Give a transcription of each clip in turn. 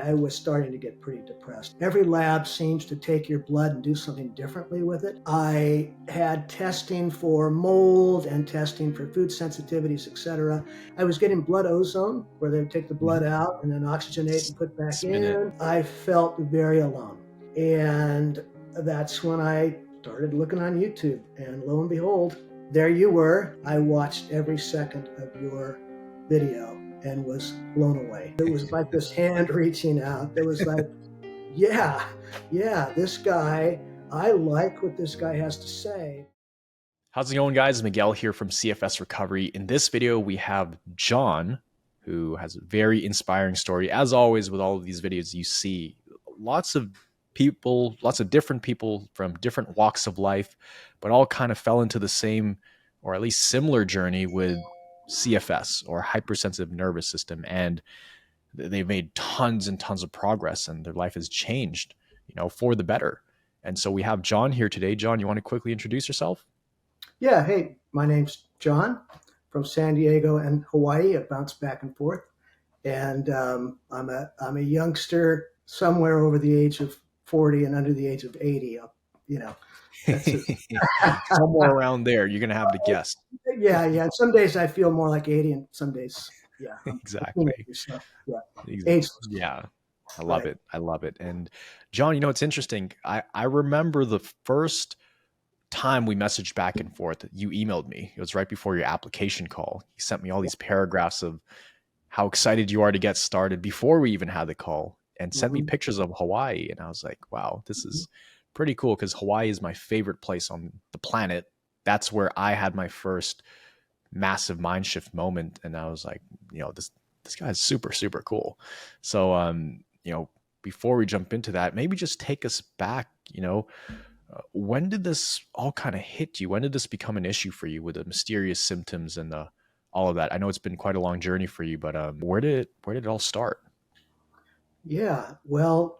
I was starting to get pretty depressed. Every lab seems to take your blood and do something differently with it. I had testing for mold and testing for food sensitivities, etc. I was getting blood ozone, where they would take the blood out and then oxygenate and put back in. I felt very alone. And that's when I started looking on YouTube, and lo and behold, there you were. I watched every second of your video and was blown away. It was like this hand reaching out. It was like, yeah, this guy, I like what this guy has to say. How's it going, guys? Miguel here from CFS Recovery. In this video, we have John, who has a very inspiring story. As always, with all of these videos, you see lots of people, lots of different people from different walks of life, but all kind of fell into the same, or at least similar journey with CFS, or hypersensitive nervous system. And they've made tons and tons of progress, and their life has changed, for the better. And so we have John here today. John, you want to quickly introduce yourself? Yeah, hey, my name's John from San Diego and Hawaii. I bounce back and forth. And I'm a youngster somewhere over the age of 40 and under the age of 80. That's somewhere around there. You're going to have to guess. Yeah. Some days I feel more like 80, and some days, exactly. So, yeah. Exactly. Yeah. I love it. I love it. And John, it's interesting. I remember the first time we messaged back and forth, you emailed me. It was right before your application call. You sent me all these paragraphs of how excited you are to get started before we even had the call, and sent me pictures of Hawaii. And I was like, wow, this is pretty cool, because Hawaii is my favorite place on the planet. That's where I had my first massive mind shift moment. And I was like, this guy is super, super cool. So, before we jump into that, maybe just take us back, when did this all kind of hit you? When did this become an issue for you with the mysterious symptoms and all of that? I know it's been quite a long journey for you, but where did it all start? Yeah, well,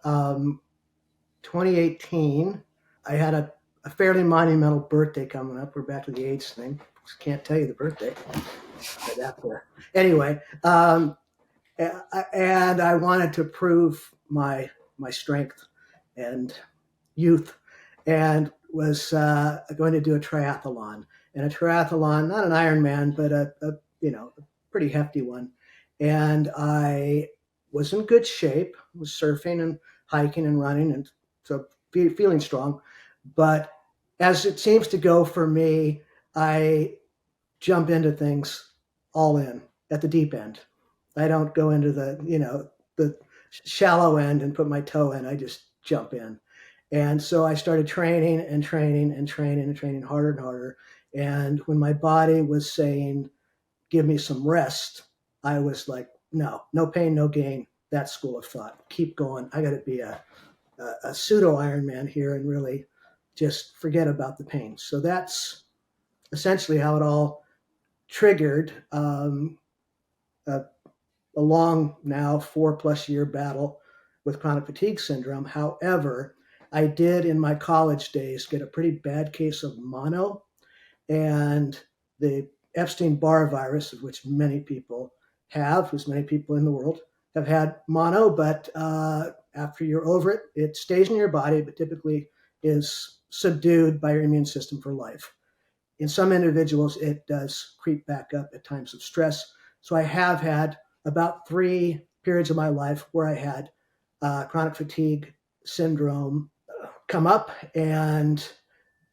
2018, I had a fairly monumental birthday coming up. We're back to the AIDS thing. Can't tell you the birthday. Anyway, and I wanted to prove my strength and youth, and was going to do a triathlon. And a triathlon, not an Ironman, but a pretty hefty one. And I was in good shape, was surfing and hiking and running, and so feeling strong. But as it seems to go for me, I jump into things all in at the deep end. I don't go into the shallow end and put my toe in. I just jump in. And so I started training harder and harder. And when my body was saying, give me some rest, I was like, no pain, no gain. That school of thought. Keep going. I got to be a pseudo Ironman here and really just forget about the pain. So that's essentially how it all triggered a long, now 4+ year battle with chronic fatigue syndrome. However, I did in my college days get a pretty bad case of mono, and the Epstein-Barr virus, of which many people have, as many people in the world have had mono, but after you're over it, it stays in your body, but typically is subdued by your immune system for life. In some individuals, it does creep back up at times of stress. So I have had about 3 periods of my life where I had chronic fatigue syndrome come up and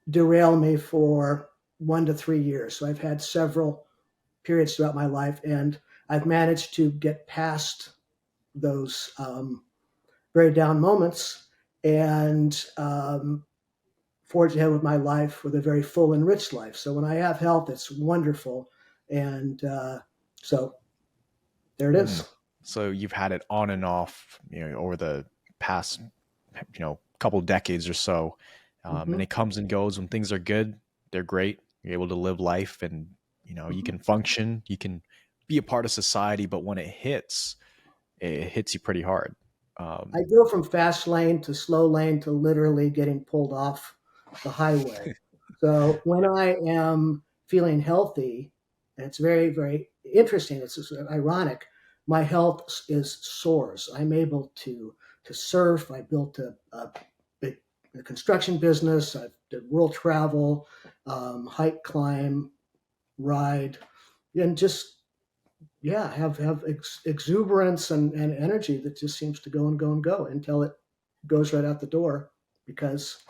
derail me for 1 to 3 years. So I've had several periods throughout my life, and I've managed to get past those very down moments and forge ahead with my life with a very full and rich life. So when I have health, it's wonderful. And so there it is. So you've had it on and off, over the past, couple of decades or so. And it comes and goes. When things are good, they're great. You're able to live life, and, you can function, you can be a part of society. But when it hits you pretty hard. I go from fast lane to slow lane to literally getting pulled off the highway. So when I am feeling healthy, and it's very, very interesting, it's just ironic, my health is soars. I'm able to surf. I built a big construction business. I did world travel, hike, climb, ride, and just have exuberance and energy that just seems to go and go and go until it goes right out the door because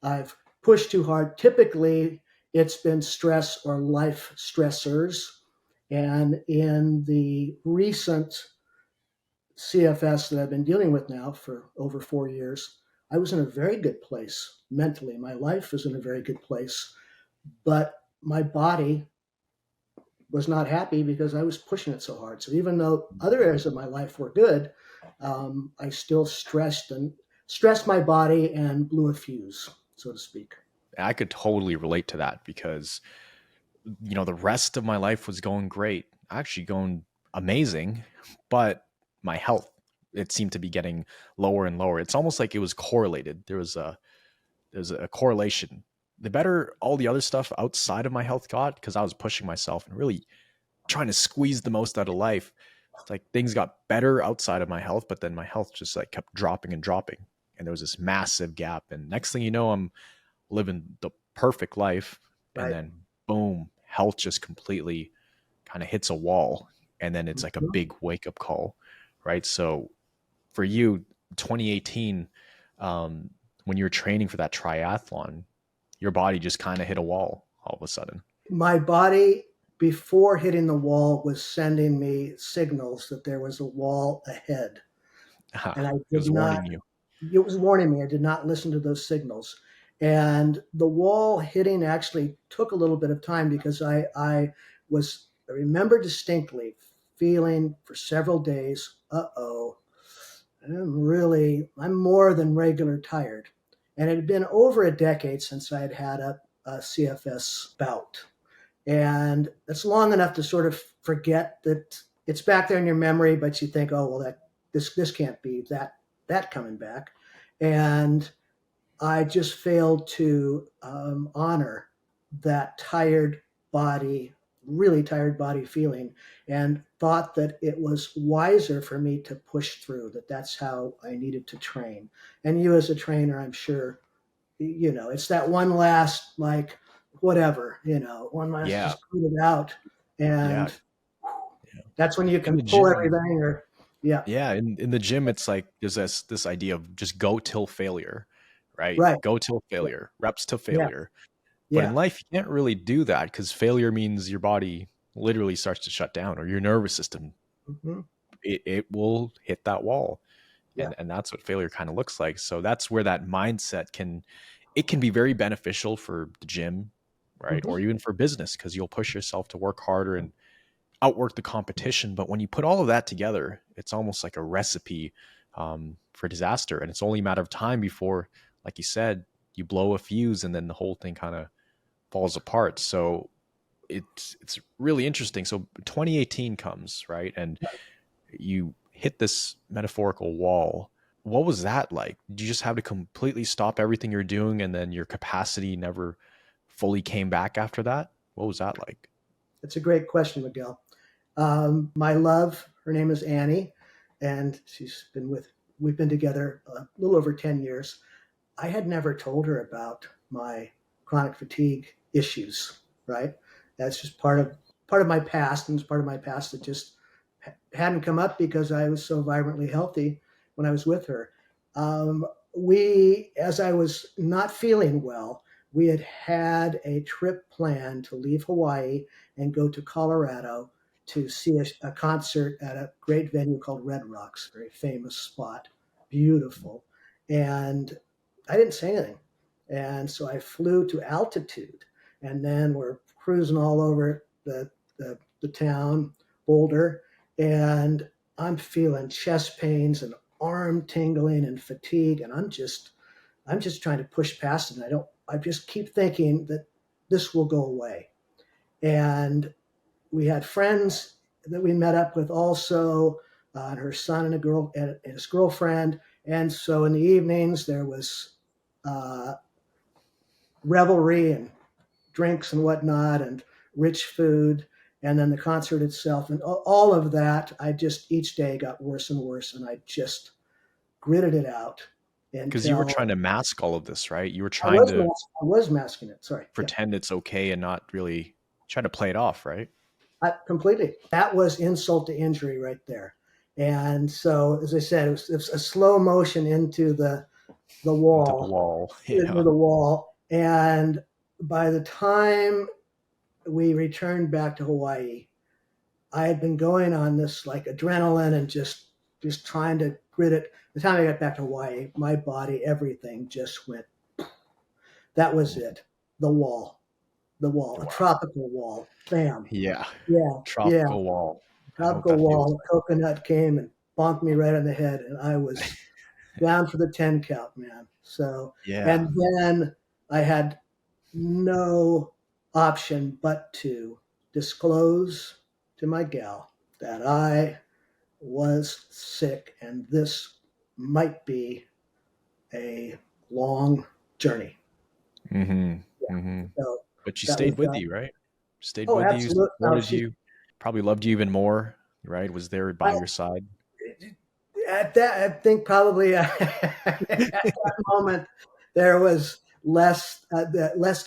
I've pushed too hard. Typically, it's been stress or life stressors. And in the recent CFS that I've been dealing with now for over 4 years, I was in a very good place mentally. My life was in a very good place, but my body was not happy because I was pushing it so hard. So even though other areas of my life were good, I still stressed my body and blew a fuse, so to speak. I could totally relate to that because, the rest of my life was going great, actually going amazing, but my health, it seemed to be getting lower and lower. It's almost like it was correlated. There's a correlation. The better all the other stuff outside of my health got, because I was pushing myself and really trying to squeeze the most out of life. It's like things got better outside of my health, but then my health just like kept dropping and dropping. And there was this massive gap. And next thing you know, I'm living the perfect life. And Right. then boom, health just completely kind of hits a wall. And then it's like a Mhm. big wake up call. Right. So for you, 2018, when you were training for that triathlon, your body just kind of hit a wall all of a sudden. My body, before hitting the wall, was sending me signals that there was a wall ahead. And I It did was not, warning you. it was warning me. I did not listen to those signals. And the wall hitting actually took a little bit of time because I remember distinctly feeling for several days, I'm more than regular tired. And it had been over a decade since I had had a CFS bout. And it's long enough to sort of forget that it's back there in your memory, but you think, oh, well, this can't be that coming back. And I just failed to honor that really tired body feeling, and thought that it was wiser for me to push through, that that's how I needed to train. And you, as a trainer, I'm sure, it's that one last, like, whatever, one last, Yeah. just put it out. Yeah. And Yeah. that's when you In can the pull gym, everything, or, yeah, yeah, in the gym, it's like there's this idea of just go till failure, right? right. Go till Yeah. failure, reps to Yeah. failure. But in Yeah. life, you can't really do that because failure means your body literally starts to shut down or your nervous system, Hmm. it will hit that wall. Yeah. And that's what failure kind of looks like. So that's where that mindset it can be very beneficial for the gym, right? Hmm. Or even for business because you'll push yourself to work harder and outwork the competition. But when you put all of that together, it's almost like a recipe for disaster. And it's only a matter of time before, like you said, you blow a fuse and then the whole thing kind of falls apart. So it's really interesting. So 2018 comes, right? And you hit this metaphorical wall. What was that like? Did you just have to completely stop everything you're doing and then your capacity never fully came back after that? What was that like? It's a great question, Miguel. My love, her name is Annie, and we've been together a little over 10 years. I had never told her about my chronic fatigue issues, right? That's just part of my past, and it's part of my past that just hadn't come up because I was so vibrantly healthy when I was with her. Um, as I was not feeling well, we had a trip planned to leave Hawaii and go to Colorado to see a concert at a great venue called Red Rocks, a very famous spot, beautiful. And I didn't say anything. And so I flew to altitude, and then we're cruising all over the town, Boulder, and I'm feeling chest pains and arm tingling and fatigue, and I'm just trying to push past it. And I just keep thinking that this will go away. And we had friends that we met up with also, and her son and his girlfriend. And so in the evenings there was uh, revelry and drinks and whatnot and rich food. and then the concert itself, and all of that. I just each day got worse and worse, and I just gritted it out Because you were until trying to mask all of this, right? You were trying to I was masking it. Sorry, yeah, pretend it's okay and not really try to play it off, right? completely. That was insult to injury right there. And so, as I said, it was a slow motion into the Into the wall, wall. into Yeah. the wall. And by the time we returned back to Hawaii, I had been going on this like adrenaline and just trying to grit it. The time I got back to Hawaii, my body, everything just went. That was it. The wall, the wall, a Wow. tropical wall. Bam. Yeah. Yeah, yeah. Tropical wall. I know what Tropical that feels wall. A coconut came and bonked me right on the head, and I like. was down for the 10 count, man. So, Yeah. and then I had no option but to disclose to my gal that I was sick and this might be a long journey. Mhm. Yeah. Mhm. So But she that was stayed with that. you, right? Stayed Oh, with you, absolutely. No, supported you, probably loved you even more, right? Was there I, by your side. at that, I think probably at that moment there was less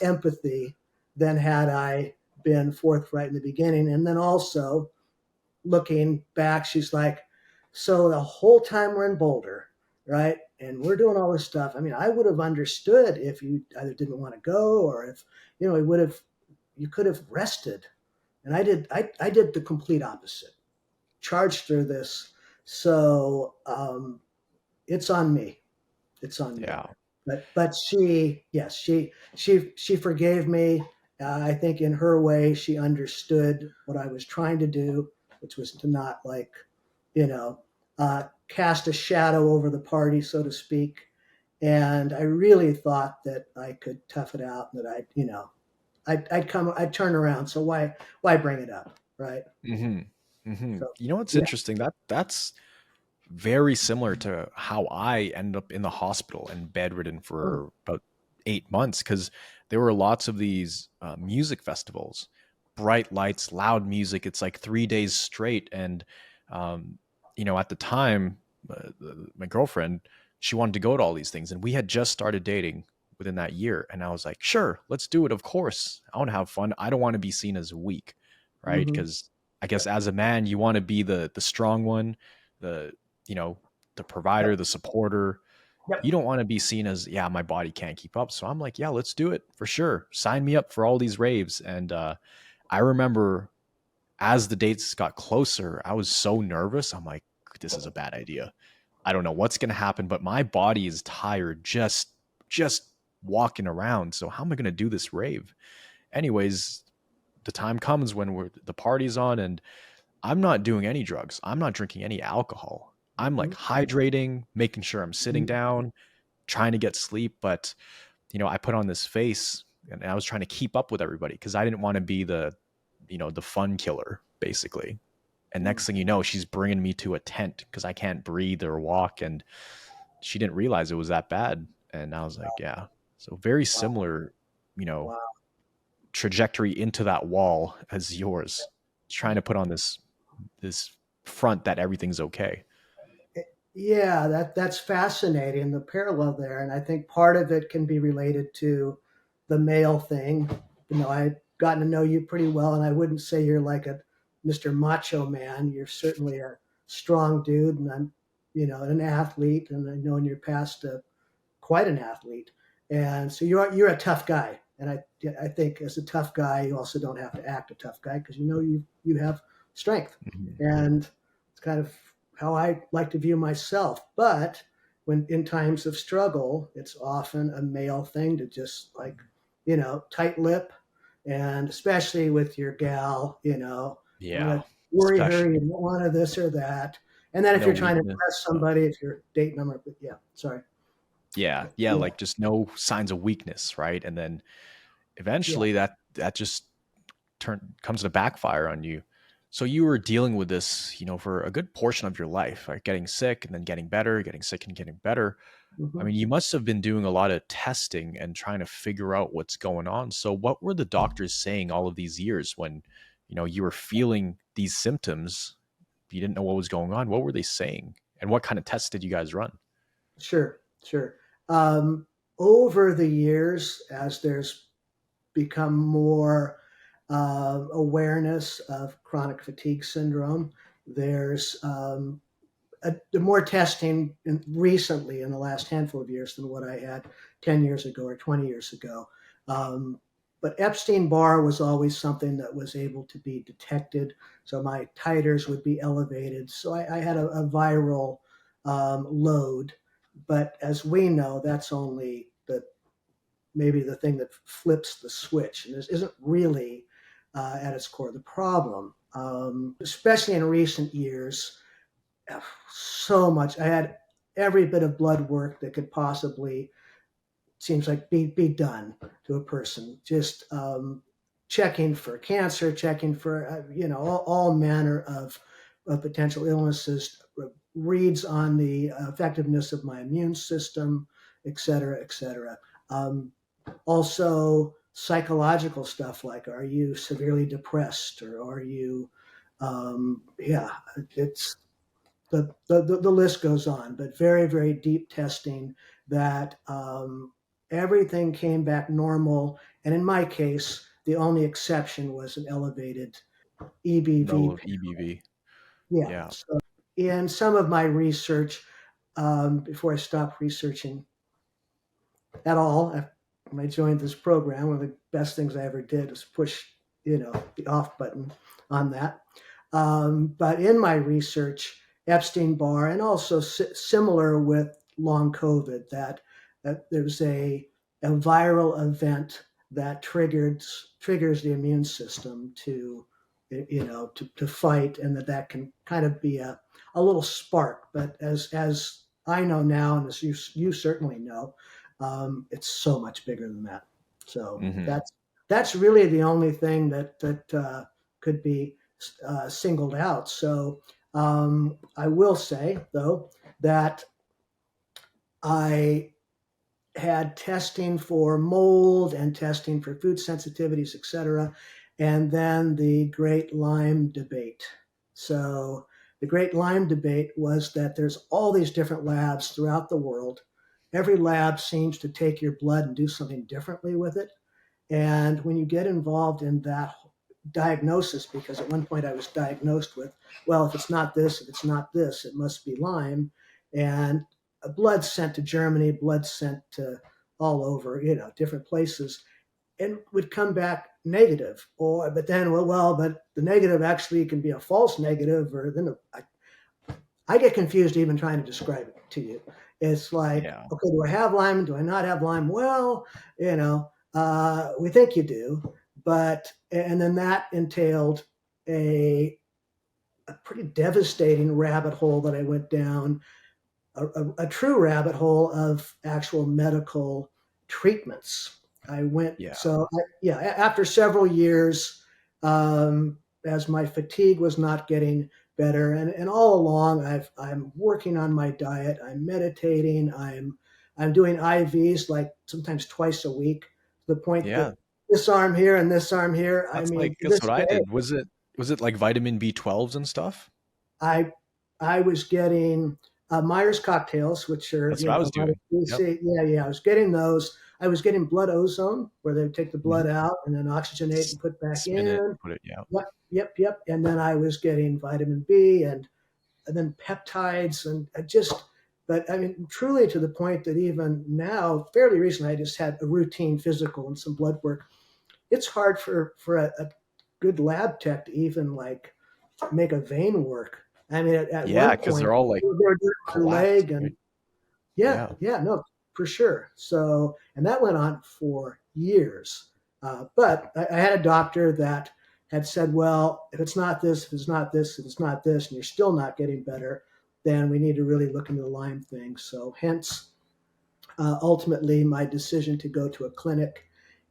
empathy than had I been forthright in the beginning. And then also looking back, she's like, "So the whole time we're in Boulder, right? And we're doing all this stuff. I mean, I would have understood if you either didn't want to go or if it would have you could have rested." And I did the complete opposite. Charged through this, so it's on me. It's on me. Yeah. But she, yes, she forgave me. I think in her way she understood what I was trying to do, which was to not like, you know, cast a shadow over the party, so to speak. And I really thought that I could tough it out, that I'd turn around. So why bring it up, right? Mhm. Mhm. So You know what's yeah. interesting? That's very similar to how I ended up in the hospital and bedridden Hmm. for about 8 months because there were lots of these music festivals, bright lights, loud music. It's like 3 days straight. And, um, at the time, my girlfriend, she wanted to go to all these things. And we had just started dating within that year. And I was like, sure, let's do it. Of course. I want to have fun. I don't want to be seen as weak, right? Hmm. Because I guess as a man, you want to be the strong one, the you know, the provider, Yep. the supporter. You Yep. don't want to be seen as, yeah, my body can't keep up. So I'm like, yeah, let's do it for sure. Sign me up for all these raves. And I remember as the dates got closer, I was so nervous. I'm like, this is a bad idea. I don't know what's going to happen, but my body is tired just walking around. So how am I going to do this rave? Anyways, the time comes when the party's on and I'm not doing any drugs. I'm not drinking any alcohol. I'm like Hmm. hydrating, making sure I'm sitting Hmm. down, trying to get sleep. But, I put on this face and I was trying to keep up with everybody because I didn't want to be the fun killer, basically. And next thing you know, she's bringing me to a tent because I can't breathe or walk. And she didn't realize it was that bad. And I was like, yeah. So very Wow. similar, you know, Wow. trajectory into that wall as yours. Trying to put on this front that everything's okay. Yeah, that's fascinating, the parallel there. And I think part of it can be related to the male thing. I've gotten to know you pretty well, and I wouldn't say you're like a Mr. Macho Man. You're certainly a strong dude, and I'm, an athlete, and I know in your past quite an athlete. And so you're a tough guy. And I think as a tough guy, you also don't have to act a tough guy because you have strength. Mhm. And it's kind of how I like to view myself. But when in times of struggle, it's often a male thing to just like, tight lip. And especially with your gal, don't Yeah, let worry her, you especially don't want to this or that. And then if no you're trying to weakness. impress somebody, if you're dating them, or yeah, sorry. Yeah, yeah, Yeah, like just no signs of weakness, right? And then yeah. eventually that just comes to backfire on you. So you were dealing with this, for a good portion of your life, right? Getting sick and then getting better, getting sick and getting better. I Mhm. mean, you must have been doing a lot of testing and trying to figure out what's going on. So what were the doctors saying all of these years when, you were feeling these symptoms, you didn't know what was going on. What were they saying? And what kind of tests did you guys run? Sure, sure. Um, Over the years, as there's become more awareness of chronic fatigue syndrome, there's more testing recently in the last handful of years than what I had 10 years ago or 20 years ago. Um, but Epstein-Barr was always something that was able to be detected. So my titers would be elevated. So I had a viral load. But as we know, that's only maybe the thing that flips the switch. And this isn't really at its core the problem, especially in recent years. So much. I had every bit of blood work that could possibly seems like be done to a person. Just checking for cancer, checking for all manner of potential illnesses, reads on the effectiveness of my immune system, et cetera, et cetera. Also, psychological stuff like, are you severely depressed, or are you yeah, it's the list goes on, but very, very deep testing that everything came back normal. And in my case, the only exception was an elevated Level EBV. of EBV. Yeah. Yeah. So in some of my research, before I stopped researching at all, when I joined this program, one of the best things I ever did was push, the off button on that. But in my research, Epstein-Barr, and also similar with long COVID, that there's a viral event that triggers the immune system to fight, and that can kind of be a little spark. But as I know now, and as you certainly know, it's so much bigger than that. So Hmm. that's really the only thing that could be singled out. So I will say, though, that I had testing for mold and testing for food sensitivities, et cetera, and then the Great Lyme debate. So the Great Lyme debate was that there's all these different labs throughout the world. Every lab seems to take your blood and do something differently with it. And when you get involved in that diagnosis, because at one point I was diagnosed with, well, if it's not this, if it's not this, it must be Lyme. And blood sent to Germany, blood sent to all over, different places, and would come back negative. But then, but the negative actually can be a false negative, or then I get confused even trying to describe it to you. It's like, Yeah. okay, do I have Lyme? Do I not have Lyme? Well, we think you do, and then that entailed a, a pretty devastating rabbit hole that I went down, a true rabbit hole of actual medical treatments. I went, Yeah. after several years, as my fatigue was not getting better, and all along, I'm working on my diet, I'm meditating, I'm doing IVs like sometimes twice a week, to the point Yeah. that this arm here and this arm here. I mean, to That's this what I day, did. Was it like vitamin B12s and stuff? I I was getting Myers cocktails, which are That's what I a was lot of doing. Yep. Yeah, yeah. I was getting those. I was getting blood ozone, where they would take the Mhm. blood out and then oxygenate and put back Spin it in. and put it, yeah. Yep, yep, yep. And then I was getting vitamin B and then peptides, and but I mean, truly to the point that even now, fairly recently, I just had a routine physical and some blood work. It's hard for a good lab tech to even like make a vein work. I mean, at Yeah, one because point, they're all like they were doing my collapsed, leg, and right? yeah, Yeah. yeah, no, for sure. So, and that went on for years. But I had a doctor that had said, well, if it's not this, if it's not this, if it's not this, and you're still not getting better, then we need to really look into the Lyme thing. So, hence, ultimately, my decision to go to a clinic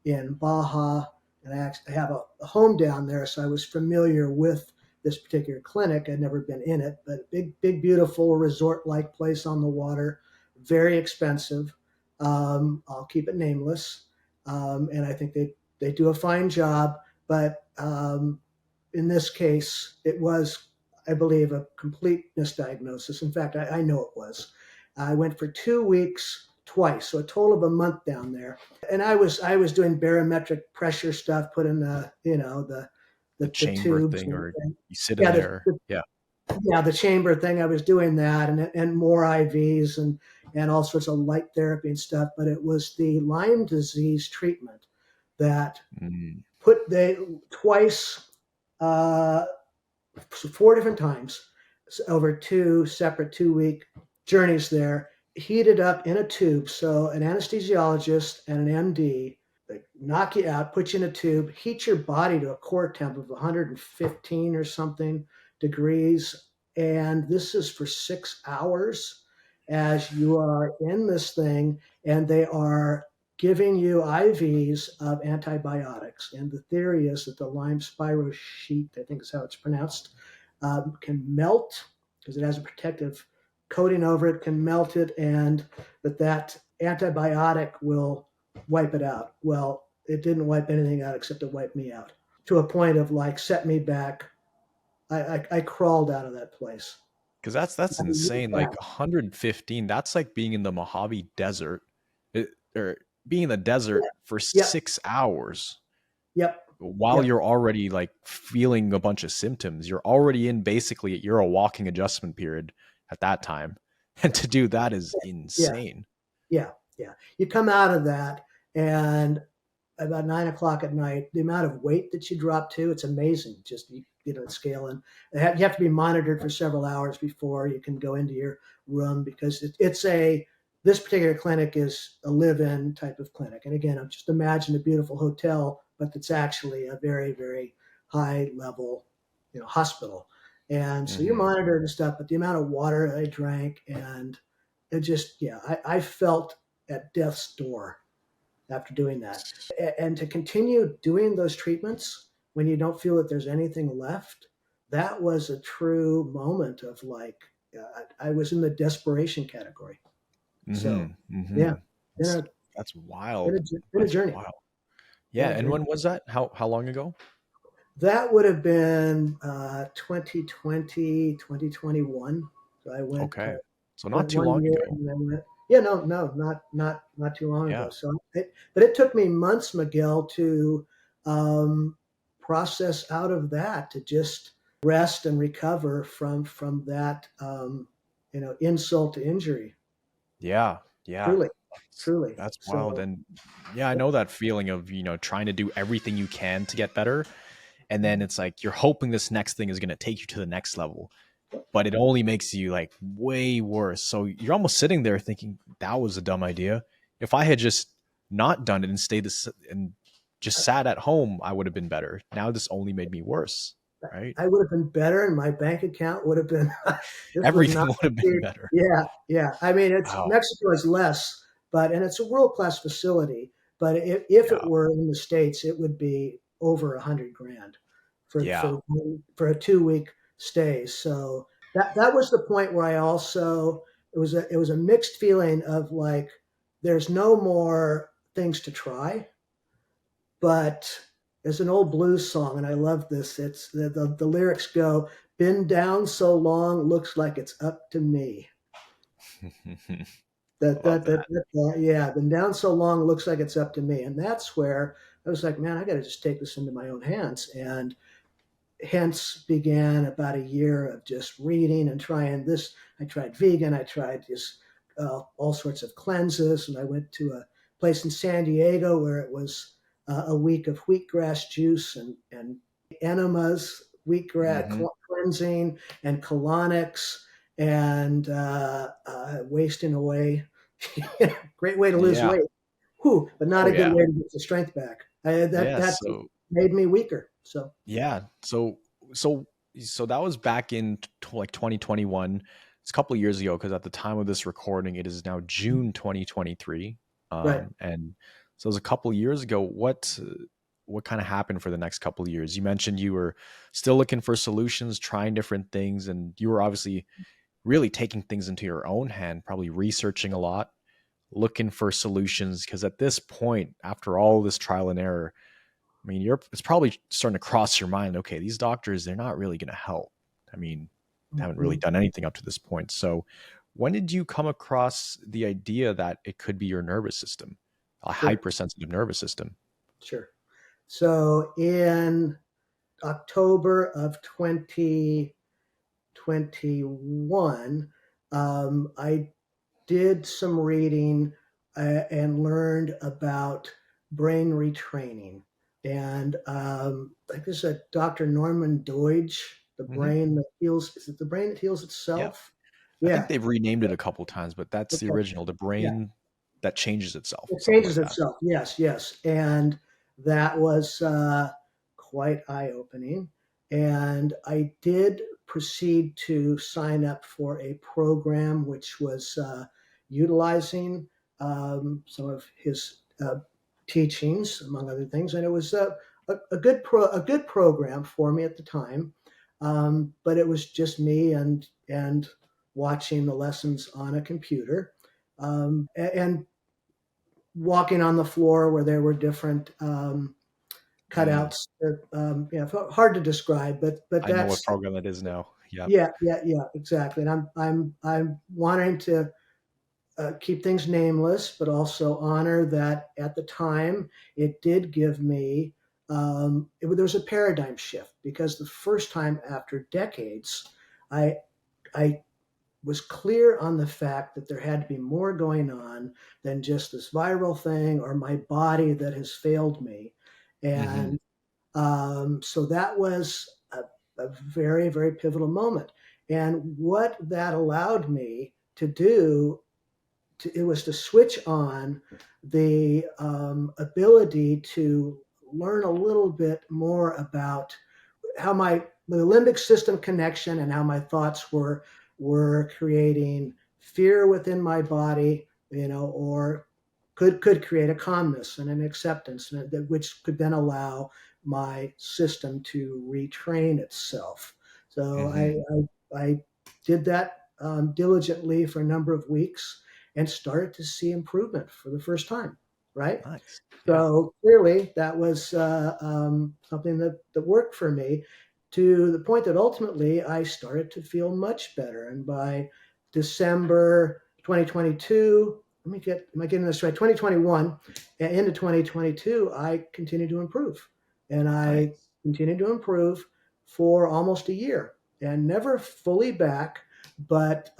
in Baja, and I actually have a home down there, so I was familiar with this particular clinic. I'd never been in it, but big, big, beautiful resort-like place on the water, very expensive. I'll keep it nameless, and I think they do a fine job. But in this case, it was, I believe, a complete misdiagnosis. In fact, I know it was. I went for 2 weeks twice, so a total of a month down there. And I was doing barometric pressure stuff, putting The the chamber tubes thing, and or thing. you sit in Yeah, there. Yeah. yeah, the chamber thing. I was doing that, and more IVs and all sorts of light therapy and stuff. But it was the Lyme disease treatment that Mm. put they twice, uh, 4 different times over 2 separate 2-week journeys there, heated up in a tube. So an anesthesiologist and an MD, they knock you out, put you in a tube, heat your body to a core temp of 115 or something degrees. And this is for 6 hours as you are in this thing, and they are giving you IVs of antibiotics. And the theory is that the Lyme spirochete, I think is how it's pronounced, can melt because it has a protective coating over it, can melt it, and that antibiotic will wipe it out. Well, it didn't wipe anything out except it wiped me out to a point of like set me back. I crawled out of that place. Because that's I mean, insane. yeah, Like 115, that's like being in the Mojave Desert, or being in the desert for yep, 6 hours yep, while yep, you're already like feeling a bunch of symptoms. You're already in basically, you're a walking adjustment period at that time. And to do that is yeah, insane. yeah, yeah. You come out of that, and about 9 o'clock at night, the amount of weight that you drop to, it's amazing. Just scale, and you have to be monitored for several hours before you can go into your room because this particular clinic is a live-in type of clinic. And again, I'm just imagine a beautiful hotel, but it's actually a very, very high level, hospital. And so you're Hmm. monitored and stuff, but the amount of water I drank, and it just, yeah, I felt at death's door after doing that. And to continue doing those treatments when you don't feel that there's anything left, that was a true moment of like, I was in the desperation category. Hmm. So, yeah, Hmm. been That's a, that's been wild. a, been a That's journey. wild. Yeah. Been a And journey. when was that? How long ago? That would have been 2020, 2021. So I Okay. So not went too one long year ago. and then went, yeah, no, not too long ago. Yeah. So, but it took me months, Miguel, to um, process out of that, to just rest and recover from that, insult to injury. Yeah, yeah. Truly, That's truly. that's wild. So, And yeah, I know that feeling of, trying to do everything you can to get better. And then it's like you're hoping this next thing is going to take you to the next level, but it only makes you like way worse. So you're almost sitting there thinking that was a dumb idea. If I had just not done it and stayed this and just sat at home, I would have been better. Now this only made me worse, right? I would have been better, and my bank account would have been. This would not Everything would have been be. better. Yeah, yeah. I mean, it's Wow. Mexico is less, and it's a world class facility. But if it Yeah. were in the states, it would be over 100 grand for Yeah. a 2 week stay. So that was the point where I also, it was a mixed feeling of like there's no more things to try, but there's an old blues song, and I love this. It's the lyrics go, "Been down so long, looks like it's up to me." Love that. Yeah, been down so long, looks like it's up to me, and that's where I was like, man, I got to just take this into my own hands, and hence began about a year of just reading and trying this. I tried vegan, I tried just all sorts of cleanses, and I went to a place in San Diego where it was a week of wheatgrass juice and enemas, wheatgrass Hmm. cleansing, and colonics, and wasting away. Great way to lose Yeah. weight. Whew, but not Oh a good yeah. way to get the strength back. Yeah. That just So made me weaker. So yeah. So so that was back in like 2021. It's a couple of years ago because at the time of this recording, it is now June 2023. right. And so it was a couple of years ago. What kind of happened for the next couple of years? You mentioned you were still looking for solutions, trying different things, and you were obviously really taking things into your own hand, probably researching a lot, looking for solutions. Because at this point, after all this trial and error, I mean, it's probably starting to cross your mind. Okay, these doctors, they're not really going to help. I mean, they haven't really Mhm. done anything up to this point. So, when did you come across the idea that it could be your nervous system, a Sure, hypersensitive nervous system? sure. So in October of 2021, I did some reading and learned about brain retraining. And I think it's a Dr. Norman Deutsch, the Hmm. brain that heals. Is it the brain that heals Yeah, itself? I think Yeah. they've renamed it a couple times, but that's the Okay. original, the Yeah. brain that changes itself, It something changes like that. itself. Yes, yes. And that was quite eye opening. And I did proceed to sign up for a program which was utilizing some of his teachings, among other things. And it was a a good program for me at the time. But it was just me and watching the lessons on a computer. And walking on the floor where there were different Mm, cutouts. Yeah, hard to describe, but I know what that's program that is now. Yep. yeah, yeah, yeah, exactly. And I'm wanting to keep things nameless, but also honor that at the time it did give me there was a paradigm shift because the first time after decades, I I was clear on the fact that there had to be more going on than just this viral thing or my body that has failed me. Hmm. And so that was a very, very pivotal moment. And what that allowed me to do, it was to switch on the ability to learn a little bit more about how the limbic system connection and how my thoughts were creating fear within my body, or could create a calmness and an acceptance, which could then allow my system to retrain itself. So Hmm. I did that diligently for a number of weeks and started to see improvement for the first time. Right. Nice. Yeah. So clearly, that was something that worked for me to the point that ultimately I started to feel much better. And by December 2022, am I getting this right? 2021 and into 2022, I continued to improve. And I Nice. continued to improve for almost a year and never fully back, but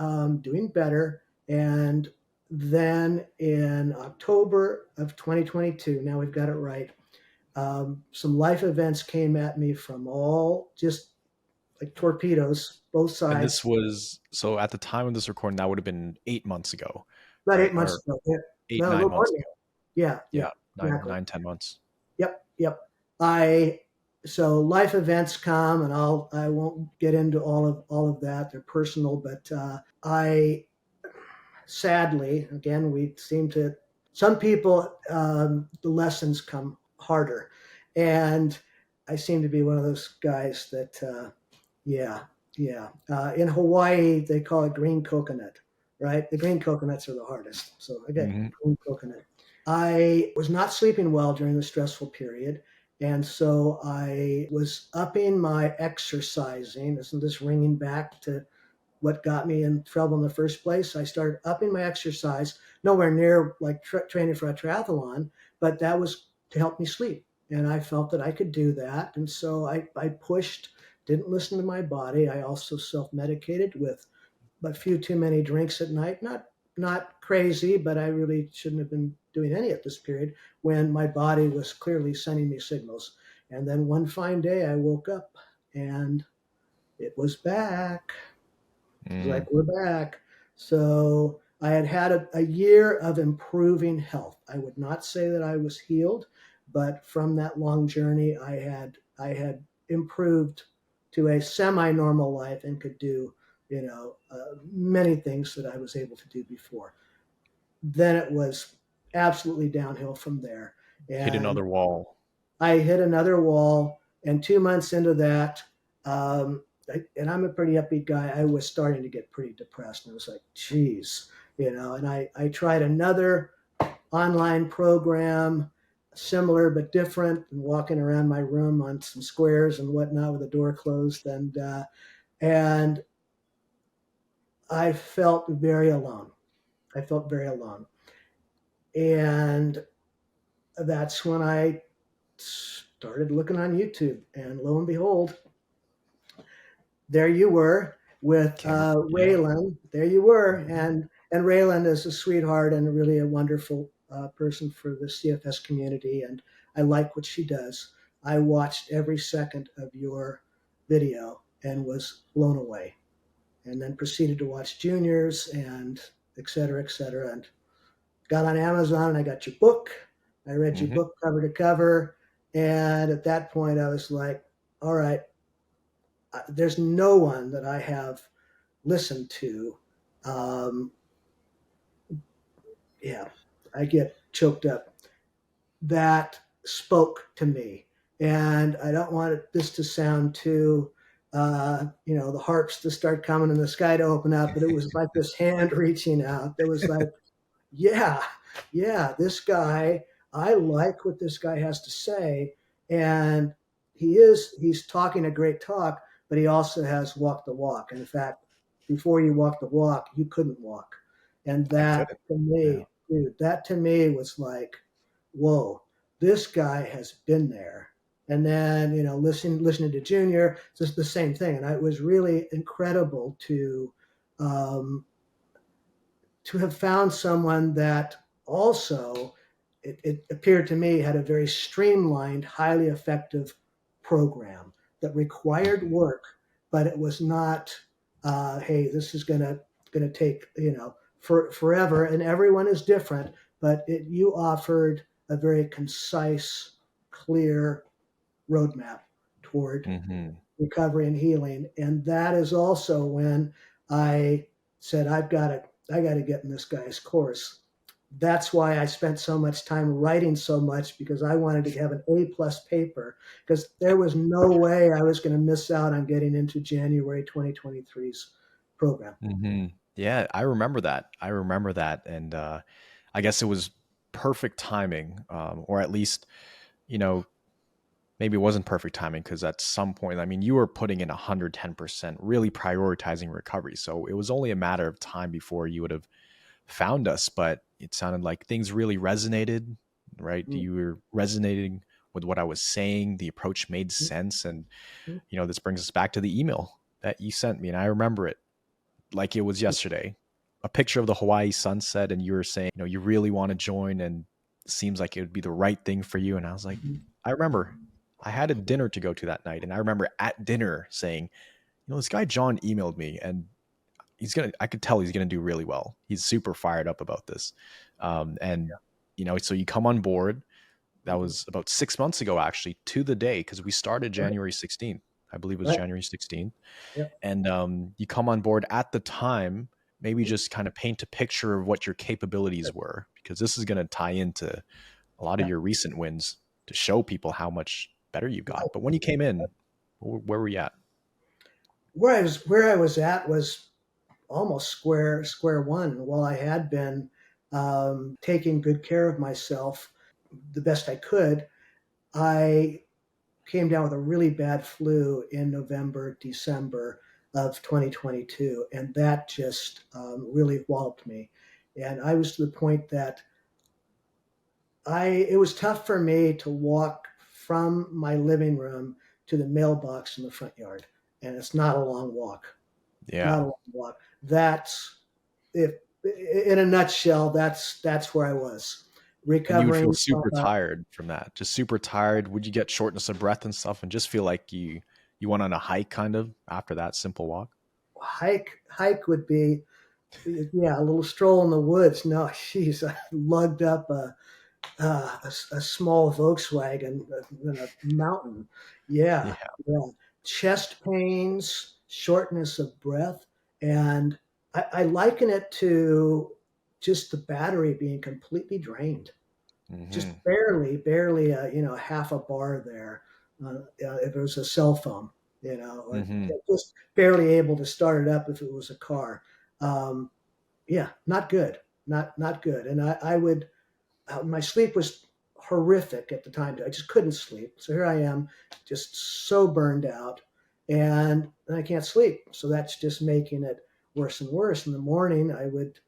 doing better. And then in October of 2022, now we've got it right, some life events came at me from all just like torpedoes, both And this sides, was so at the time of this recording, that would have been 8 months ago, about right? 8 months Or ago. Yeah. eight, No, a nine little more months than ago. that. Yeah, Yeah, yeah, nine, exactly. nine, 10 months. Yep, yep. I so life events come, and I won't get into all of that. They're personal, but I sadly, again, we seem to, some people, the lessons come harder. And I seem to be one of those guys that, yeah, yeah. In Hawaii, they call it green coconut, right? The green coconuts are the hardest. So I got Hmm. green coconut. I was not sleeping well during the stressful period. And so I was upping my exercising. Isn't this ringing back to what got me in trouble in the first place? I started upping my exercise, nowhere near like training for a triathlon, but that was to help me sleep. And I felt that I could do that. And so I pushed, didn't listen to my body. I also self medicated with a few too many drinks at night. Not crazy, but I really shouldn't have been doing any at this period when my body was clearly sending me signals. And then one fine day I woke up and it was back. It's like, Mm. we're back. So I had had a year of improving health. I would not say that I was healed, but from that long journey, I had improved to a semi-normal life and could do, many things that I was able to do before. Then it was absolutely downhill from there. Hit And another wall. I hit another wall, and 2 months into that, and I'm a pretty upbeat guy. I was starting to get pretty depressed, and it was like, geez, And I tried another online program, similar but different, and walking around my room on some squares and whatnot with the door closed, and I felt very alone. I felt very alone, and that's when I started looking on YouTube, and lo and behold, there you were with Came, yeah. Raylan. There you were, Mhm. and Raylan is a sweetheart and really a wonderful person for the CFS community, and I like what she does. I watched every second of your video and was blown away, and then proceeded to watch Juniors and et cetera, and got on Amazon and I got your book. I read your Mhm. book cover to cover, and at that point I was like, all right, there's no one that I have listened to. Um, yeah, I get choked up. That spoke to me. And I don't want this to sound too, the harps to start coming and the sky to open up, but it was like this hand reaching out. There was like, yeah, yeah, this guy, I like what this guy has to say. And he's talking a great talk, but he also has walked the walk. In fact, before you walk the walk, you couldn't walk. And I that couldn't. to Yeah. me, dude, that to me was like, whoa, this guy has been there. And then, listening to Junior, just the same thing. And it was really incredible um, to have found someone that also, it appeared to me, had a very streamlined, highly effective program that required Mhm. work, but it was not, hey, this is gonna take forever, and everyone is different, but you offered a very concise, clear roadmap toward Mhm. recovery and healing. And that is also when I said, I got to get in this guy's course. That's why I spent so much time writing so much, because I wanted to have an A+ paper, because there was no way I was going to miss out on getting into January 2023's program. Mhm. Yeah, I remember that. I remember that, and I guess it was perfect timing, or at least, you know, maybe it wasn't perfect timing because at some point, I mean, you were putting in 110%, really prioritizing recovery. So it was only a matter of time before you would have found us. But it sounded like things really resonated, right? Mm-hmm. You were resonating with what I was saying. The approach made sense. And, this brings us back to the email that you sent me. And I remember it like it was yesterday. A picture of the Hawaii sunset, and you were saying, you really want to join, and it seems like it would be the right thing for you. And I was like, I remember I had a dinner to go to that night, and I remember at dinner saying, this guy John emailed me, and I could tell he's gonna do really well. He's super fired up about this, and so you come on board. That Mm-hmm. was about 6 months ago, actually, to the day, because we started Right, January 16th. I believe it was right, January 16th, yeah. and you come on board at the time. Maybe just kind of paint a picture of what your capabilities were, because this is going to tie into a lot of Yeah. your recent wins to show people how much better you got. But when you came in, where were you at? Where I was at was almost square one. While I had been taking good care of myself the best I could, I came down with a really bad flu in November, December of 2022, and that just really walloped me. And I was to the point that it was tough for me to walk from my living room to the mailbox in the front yard, and it's not a long walk. Not a Yeah. long walk. That's if in a nutshell, that's where I was And you would feel recovering from super tired from that, just super tired. Would you get shortness of breath and stuff, and just feel like you went on a hike kind of after that simple walk? hike would be, yeah, a little stroll in the woods. No, geez, I lugged up a small Volkswagen in a mountain. Yeah, Yeah. yeah. Chest pains, shortness of breath, and I liken it to just the battery being completely drained. Hmm. Just barely, half a bar there. If it was a cell phone, or Hmm. just barely able to start it up if it was a car. Um, yeah, not good, not good. And I would, my sleep was horrific at the time. I just couldn't sleep. So here I am, just so burned out, and I can't sleep. So that's just making it worse and worse. In the morning, I would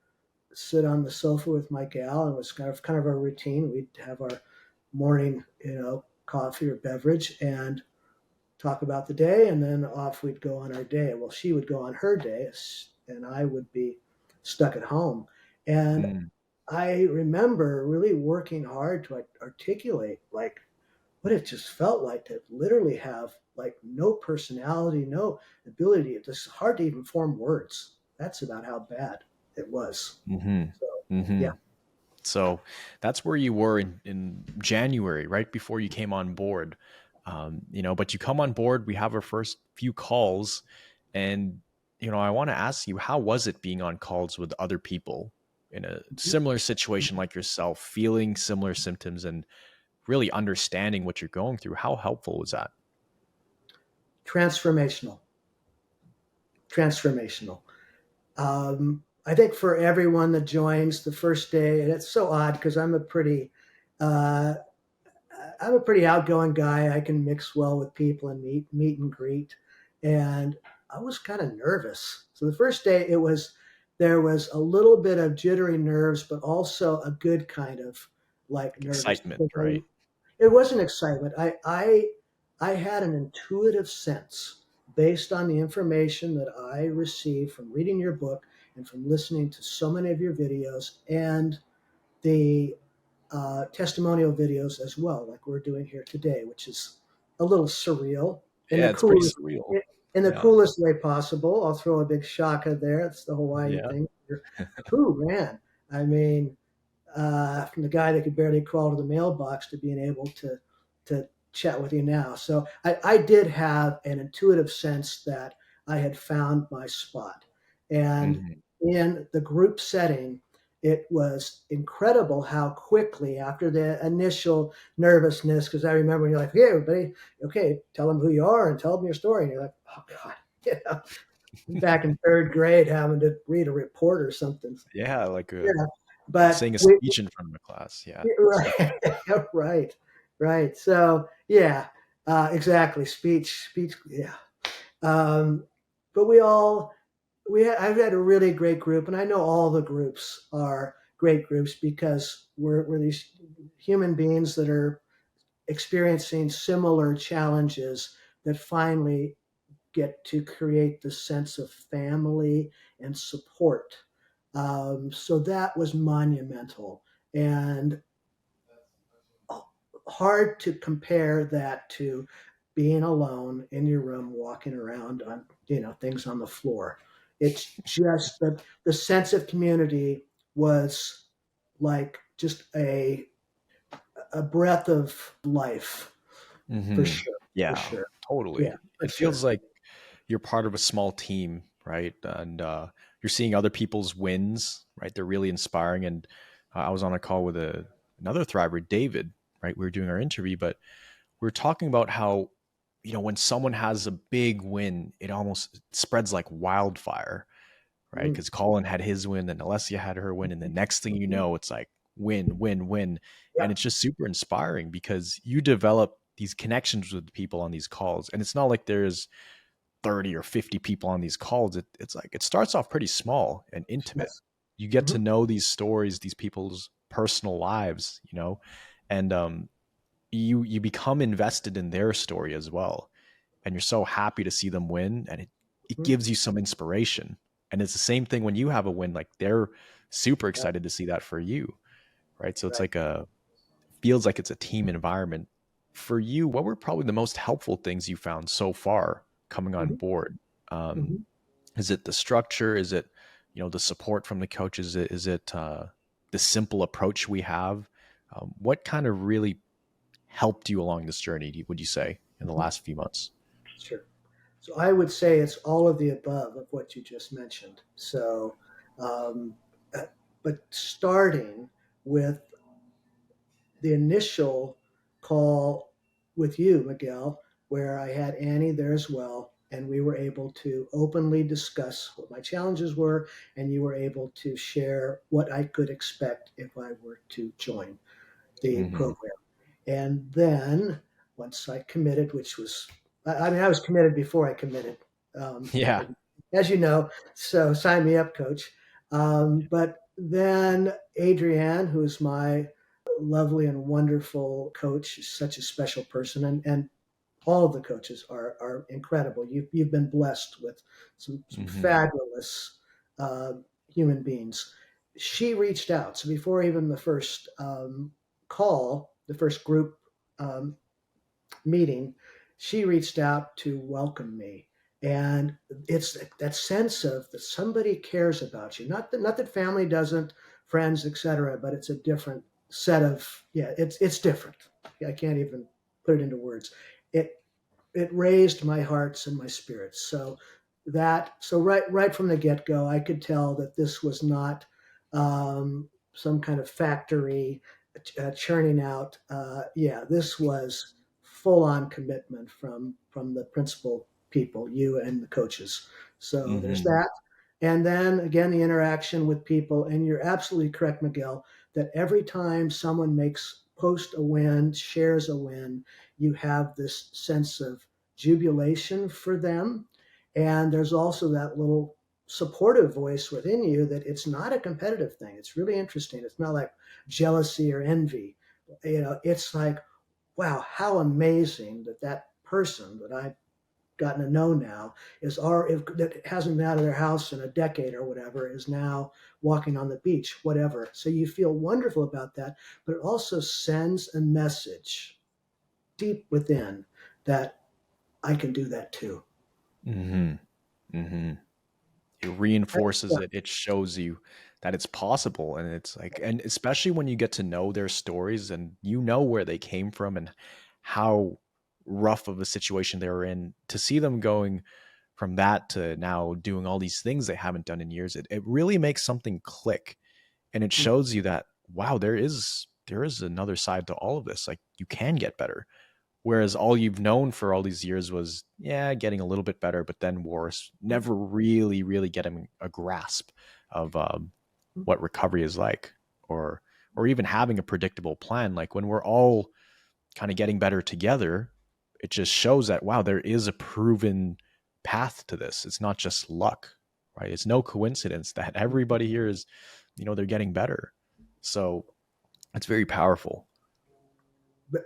sit on the sofa with my gal, and it was kind of our routine. We'd have our morning, coffee or beverage, and talk about the day, and then off we'd go on our day. Well, she would go on her day, and I would be stuck at home. And Mm. I remember really working hard to articulate like what it just felt like to literally have like no personality, no ability. It's just hard to even form words. That's about how bad it was. Hmm. So Hmm. yeah. So that's where you were in January, right before you came on board. But you come on board, we have our first few calls, and I want to ask you, how was it being on calls with other people in a similar situation like yourself, feeling similar symptoms and really understanding what you're going through? How helpful was that? Transformational. Transformational. I think for everyone that joins the first day, and it's so odd because uh, I'm a pretty outgoing guy. I can mix well with people and meet and greet, and I was kind of nervous. So the first day, there was a little bit of jittery nerves, but also a good kind of like nervous. Excitement, right? It wasn't excitement. I had an intuitive sense based on the information that I received from reading your book and from listening to so many of your videos and the testimonial videos as well, like we're doing here today, which is a little surreal in the Yeah, it's pretty coolest surreal. Yeah. way possible. I'll throw a big shaka there. It's the Hawaii Yeah. thing. Ooh, man. I mean, from the guy that could barely crawl to the mailbox to being able to chat with you now. So I did have an intuitive sense that I had found my spot. And Hmm. in the group setting, it was incredible how quickly, after the initial nervousness, because I remember when you're like, hey, everybody, okay, tell them who you are and tell them your story. And you're like, oh, God, you know, back in third grade having to read a report or something. Yeah, like Yeah. But saying a speech in front of a class. Yeah. right, right, right. So yeah, exactly. Speech. Yeah. Um, but I've had a really great group, and I know all the groups are great groups because we're these human beings that are experiencing similar challenges that finally get to create the sense of family and support. So that was monumental and hard to compare that to being alone in your room, walking around on things on the floor. It's just that the sense of community was like just a breath of life for Hmm. sure, for Yeah, sure. Yeah, totally. for It sure. feels like you're part of a small team, right? And you're seeing other people's wins, right? They're really inspiring. And I was on a call with another thriver, David, right? We were doing our interview, but we were talking about how, when someone has a big win, it almost spreads like wildfire, right? Mm. Because Colin had his win, and Alessia had her win, and the next thing you know, it's like win, win, win, Yeah. and it's just super inspiring because you develop these connections with people on these calls, and it's not like there's 30 or 50 people on these calls. It's like it starts off pretty small and intimate. Yes. You get to Mhm. know these stories, these people's personal lives, and you become invested in their story as well, and you're so happy to see them win, and it Mhm. gives you some inspiration. And it's the same thing when you have a win, like they're super Yeah. excited to see that for you, right? So it's Right. like feels like it's a team environment. For you, what were probably the most helpful things you found so far coming on Mhm. board? um, Mhm. is it the structure? Is it the support from the coaches? Is it the simple approach we have? What kind of really helped you along this journey, would you say, in the Mhm. last few months? Sure. So I would say it's all of the above of what you just mentioned. So, um, uh, but starting with the initial call with you, Miguel, where I had Annie there as well, and we were able to openly discuss what my challenges were, and you were able to share what I could expect if I were to join the Hmm. program. And then once I committed, which was, I mean, I was committed before I committed, Yeah. as you know, so sign me up, coach. But then Adrienne, who's my lovely and wonderful coach, is such a special person, and all of the coaches are incredible. You've been blessed with some Hmm. fabulous uh, human beings. She reached out. So before even the first call, the first group um, meeting, she reached out to welcome me. And it's that sense of that somebody cares about you. Not that family doesn't, friends, etc., but it's a different set of, yeah, it's different. I can't even put it into words. It raised my hearts and my spirits. So right from the get go, I could tell that this was not some kind of factory churning out. Yeah, this was full on commitment from the principal people, you and the coaches. So there's Hmm. that. And then again, the interaction with people. And you're absolutely correct, Miguel, that every time someone makes post a win, shares a win, you have this sense of jubilation for them. And there's also that little supportive voice within you that it's not a competitive thing. It's really interesting. It's not like jealousy or envy. It's like, wow, how amazing that person that I've gotten to know now that hasn't been out of their house in a decade or whatever is now walking on the beach, whatever. So you feel wonderful about that, but it also sends a message deep within that I can do that too. Hmm. Hmm. It reinforces it. It shows you that it's possible. And it's like, and especially when you get to know their stories and you know where they came from and how rough of a situation they were in, to see them going from that to now doing all these things they haven't done in years, it really makes something click. And it shows you that, wow, there is another side to all of this. Like, you can get better. Whereas all you've known for all these years was, yeah, getting a little bit better, but then worse, never really, really getting a grasp of what recovery is like, or even having a predictable plan. Like, when we're all kind of getting better together, it just shows that, wow, there is a proven path to this. It's not just luck, right? It's no coincidence that everybody here is, they're getting better. So it's very powerful.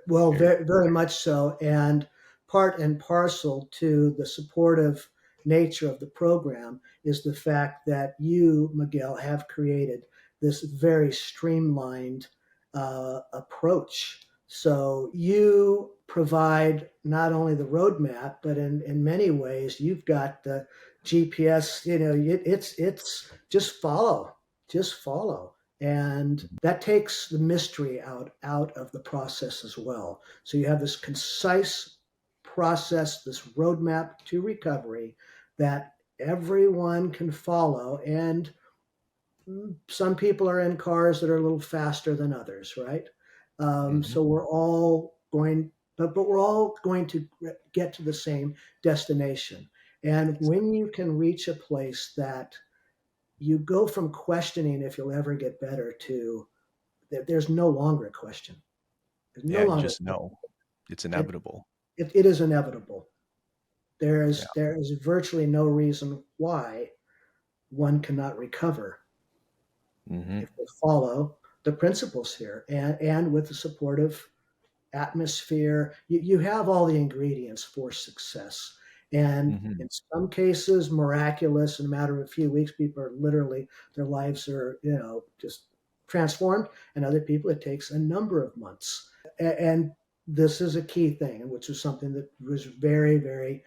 Well, Very. very, very much so. And part and parcel to the supportive nature of the program is the fact that you, Miguel, have created this very streamlined approach. So you provide not only the roadmap, but in many ways, you've got the GPS. It's just follow, and that takes the mystery out of the process as well. So you have this concise process, this roadmap to recovery that everyone can follow. And some people are in cars that are a little faster than others, right? Mhm. So we're all going, but we're all going to get to the same destination. And when you can reach a place that you go from questioning if you'll ever get better to there's no longer a question. There's no Yeah, you longer just know it's it, inevitable. it is inevitable. There Yeah. is there is virtually no reason why one cannot recover Mhm. if they follow the principles here, and with the supportive atmosphere, you have all the ingredients for success. And Mhm. in some cases, miraculous, in a matter of a few weeks, people are literally, their lives are, just transformed. And other people, it takes a number of months. And this is a key thing, which was something that was very, very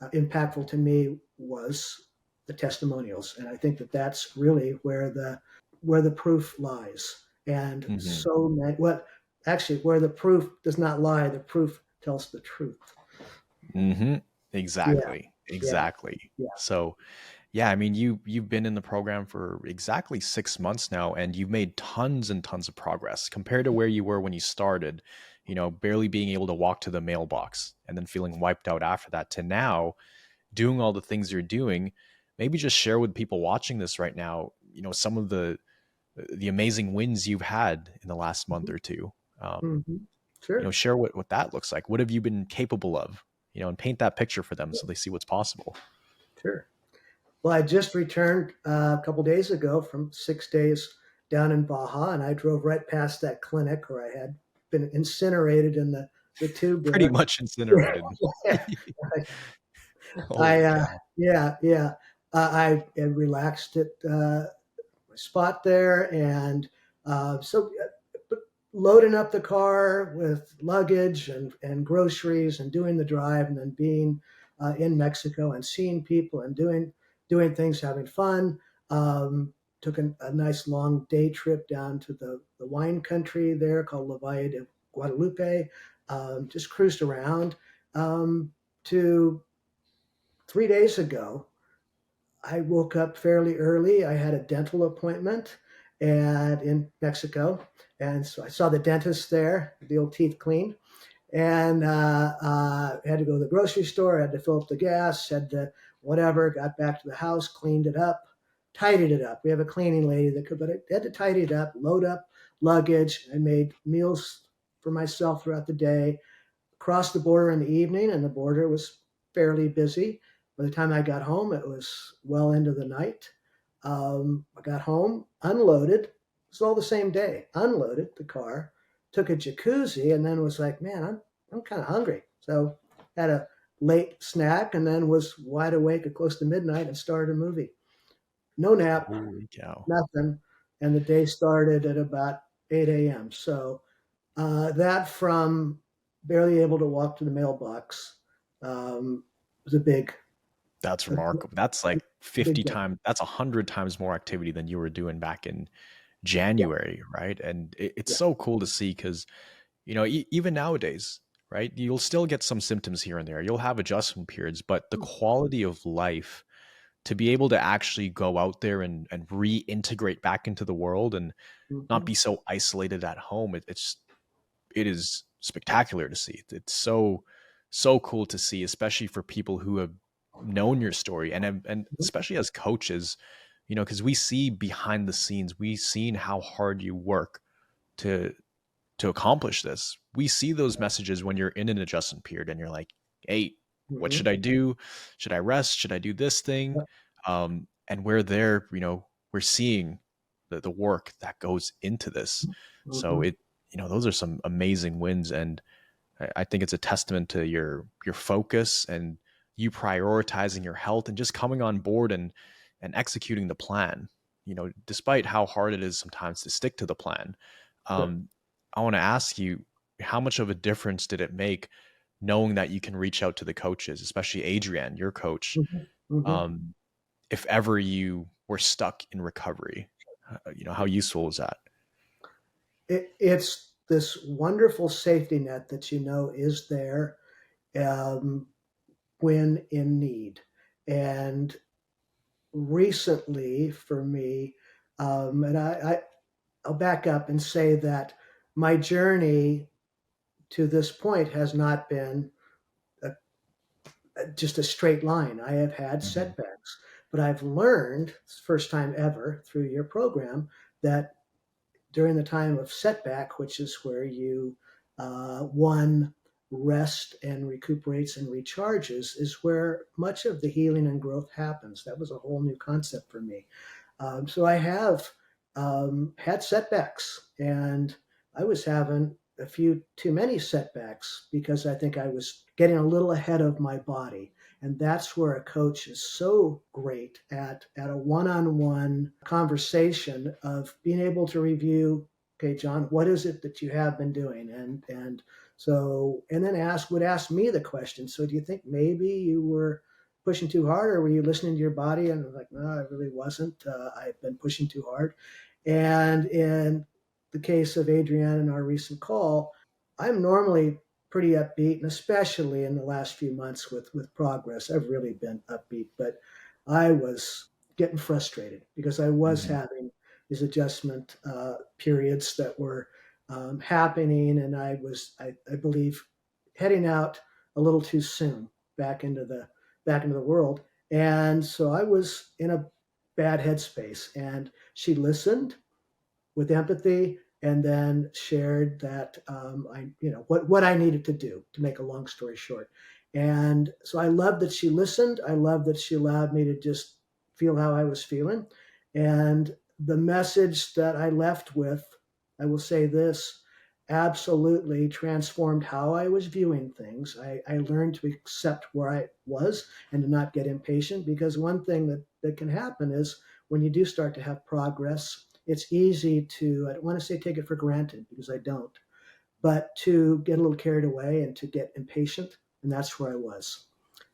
impactful to me, was the testimonials. And I think that that's really where the proof lies. And Mhm. so many, what actually, where the proof does not lie, the proof tells the truth. Mhm. Yeah, Exactly. yeah, Exactly. yeah. So, yeah, I mean, you've been in the program for exactly 6 months now, and you've made tons and tons of progress compared to where you were when you started, barely being able to walk to the mailbox and then feeling wiped out after that, to now doing all the things you're doing. Maybe just share with people watching this right now, some of the amazing wins you've had in the last month or two. Mhm. Sure. Share what that looks like. What have you been capable of? And paint that picture for them so they see what's possible. Sure. Well, I just returned a couple days ago from 6 days down in Baja, and I drove right past that clinic where I had been incinerated in the tube Pretty there. much incinerated. Yeah, Holy cow. yeah, yeah. I relaxed at my spot there, and but loading up the car with luggage and groceries and doing the drive, and then being in Mexico and seeing people and doing things, having fun. Took a nice long day trip down to the wine country there called La Valle de Guadalupe. Just cruised around to 3 days ago. I woke up fairly early. I had a dental appointment and in Mexico, and so I saw the dentist there, the old teeth cleaned, and had to go to the grocery store. Had to fill up the gas. Had to whatever. Got back to the house, cleaned it up, tidied it up. We have a cleaning lady that could, but I had to tidy it up, load up luggage. I made meals for myself throughout the day. Crossed the border in the evening, and the border was fairly busy. By the time I got home, it was well into the night. I got home, unloaded. It was all the same day. Unloaded the car, took a jacuzzi, and then was like, man, I'm kind of hungry. So had a late snack, and then was wide awake at close to midnight and started a movie. No nap, Holy cow. nothing, and the day started at about 8 a.m. So that from barely able to walk to the mailbox was That's a, remarkable. That's a like big 50 day. times, that's 100 times more activity than you were doing back in January, right? And it's Yeah. so cool to see because, even nowadays, right, you'll still get some symptoms here and there. You'll have adjustment periods, but the quality of life to be able to actually go out there and reintegrate back into the world and not Mm-hmm. be so isolated at home, it is spectacular to see. It's so cool to see, especially for people who have known your story and especially as coaches, because we see behind the scenes, we've seen how hard you work to accomplish this. We see those messages when you're in an adjustment period and you're like, hey, what Mm-hmm. should I do? Should I rest? Should I do this thing? And we're there, we're seeing the work that goes into this. So Mm-hmm. those are some amazing wins. And I think it's a testament to your focus and you prioritizing your health and just coming on board and executing the plan. Despite how hard it is sometimes to stick to the plan. Sure. Um, I want to ask you, how much of a difference did it make knowing that you can reach out to the coaches, especially Adrienne, your coach, Mm-hmm. Mm-hmm. um, if ever you were stuck in recovery? How useful was that? It's this wonderful safety net that is there um, when in need. And recently, for me, and I'll back up and say that my journey to this point has not been just a straight line. I have had Mhm. setbacks, but I've learned, first time ever through your program, that during the time of setback, which is where you one rest and recuperates and recharges, is where much of the healing and growth happens. That was a whole new concept for me. So I have had setbacks, and I was having a few too many setbacks because I think I was getting a little ahead of my body. And that's where a coach is so great at a one-on-one conversation of being able to review, okay, John, what is it that you have been doing? And then would ask me the question. So do you think maybe you were pushing too hard, or were you listening to your body? And I'm like, no, I really wasn't. I've been pushing too hard. And in the case of Adrienne and our recent call, I'm normally pretty upbeat, and especially in the last few months with progress, I've really been upbeat. But I was getting frustrated because I was Mhm. having these adjustment periods that were happening, and I believe, heading out a little too soon back into the world. And so I was in a bad headspace, and she listened with empathy and then shared that what I needed to do, to make a long story short. And so I love that she listened. I love that she allowed me to just feel how I was feeling. And the message that I left with, I will say this, absolutely transformed how I was viewing things. I learned to accept where I was and to not get impatient, because one thing that can happen is when you do start to have progress, it's easy to, I don't want to say take it for granted, because I don't, but to get a little carried away and to get impatient. And that's where I was.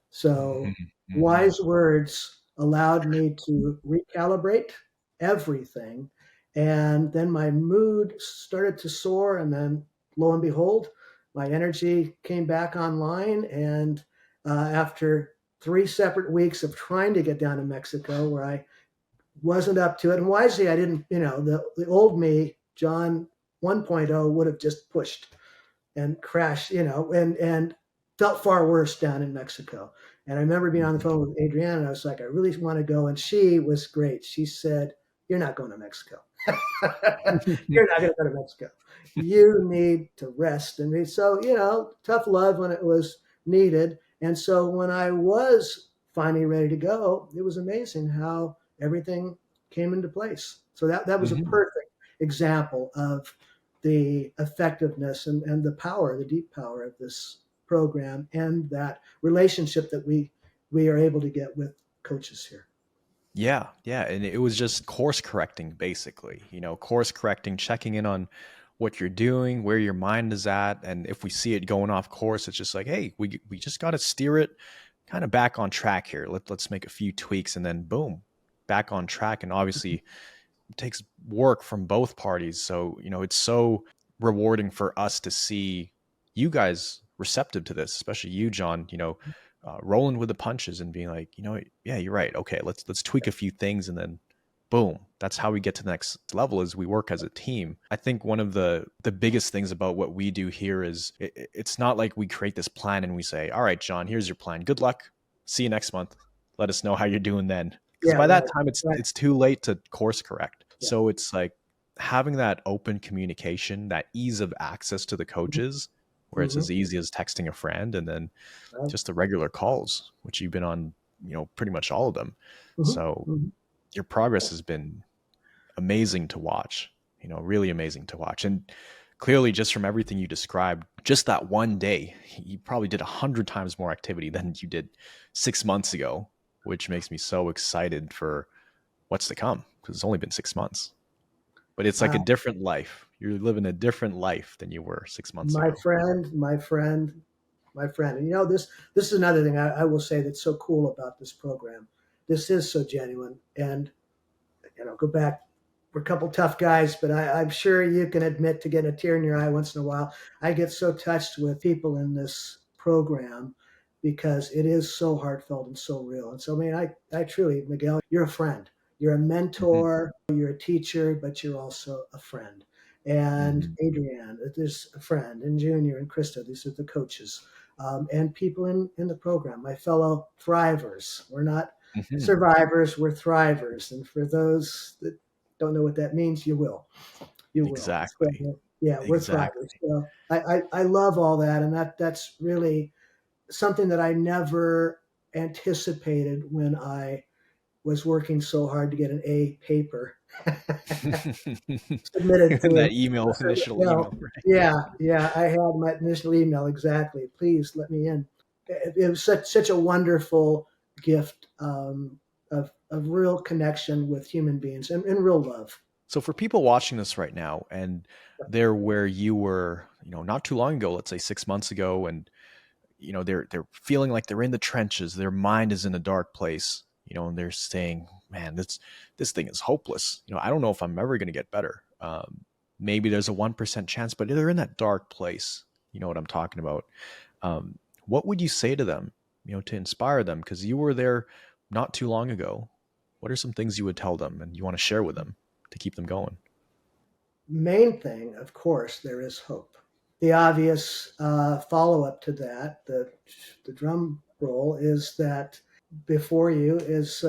So Mhm, mhm, wise words allowed me to recalibrate everything. And then my mood started to soar. And then lo and behold, my energy came back online. And after 3 separate weeks of trying to get down to Mexico, where I wasn't up to it. And wisely, I didn't, the old me, John 1.0, would have just pushed and crashed, and felt far worse down in Mexico. And I remember being on the mhm. phone with Adrienne, and I was like, I really want to go. And she was great. She said, "You're not going to Mexico. You're not going to go to Mexico. You need to rest." And so, tough love when it was needed. And so when I was finally ready to go, it was amazing how everything came into place. So that was a Mhm. perfect example of the effectiveness and the power, the deep power of this program, and that relationship that we are able to get with coaches here. Yeah, yeah, and it was just course correcting, basically. Course correcting, checking in on what you're doing, where your mind is at, and if we see it going off course, it's just like, hey, we just got to steer it kind of back on track here. Let's make a few tweaks, and then boom, back on track. And obviously, it takes work from both parties. So it's so rewarding for us to see you guys receptive to this, especially you, John. Rolling with the punches and being like, yeah, you're right. Okay, let's tweak a few things, and then boom, that's how we get to the next level. Is we work as a team. I think one of the biggest things about what we do here is it's not like we create this plan and we say, all right, John, here's your plan, good luck, see you next month, let us know how you're doing then, because Yeah, by that right, time it's right. it's too late to course correct. Yeah. So it's like having that open communication, that ease of access to the Mm-hmm. coaches, where it's Mm-hmm. as easy as texting a friend, and then Right. just the regular calls, which you've been on, pretty much all of them. So Mm-hmm. Mm-hmm. your progress has been amazing to watch, really amazing to watch. And clearly, just from everything you described, just that one day, you probably did 100 times more activity than you did 6 months ago, which makes me so excited for what's to come, because it's only been 6 months. But it's like a Uh, different life. You're living a different life than you were 6 months my ago. friend, my friend, my friend. And this is another thing I will say that's so cool about this program. This is so genuine. And go back. We're a couple tough guys, but I'm sure you can admit to getting a tear in your eye once in a while. I get so touched with people in this program because it is so heartfelt and so real. And so, I mean, I truly, Miguel, you're a friend. You're a Hmm. mentor, you're a teacher, but you're also a friend. And Hmm. Adrienne, there's a friend, and Junior and Krista, these are the coaches, and people in the program, my fellow thrivers. We're not Hmm. survivors, we're thrivers. And for those that don't know what that means, you will. You will. Exactly. So, yeah, we're thrivers. Exactly. So I love all that. And that's really something that I never anticipated when I was working so hard to get an A paper submitted to That email, initial email, right? yeah, I had my initial email exactly. Please let me in. It was such a wonderful gift, of real connection with human beings and real love. So for people watching this right now and they're where you were, not too long ago, let's say 6 months ago, and they're feeling like they're in the trenches, their mind is in a dark place, and they're saying, man, this thing is hopeless. I don't know if I'm ever going to get better. Maybe there's a 1% chance, but they're in that dark place. You know what I'm talking about. Um, what would you say to them, to inspire them? Because you were there not too long ago. What are some things you would tell them and you want to share with them to keep them going? Main thing, of course, there is hope. The obvious follow up to that, the drum roll, is that before you is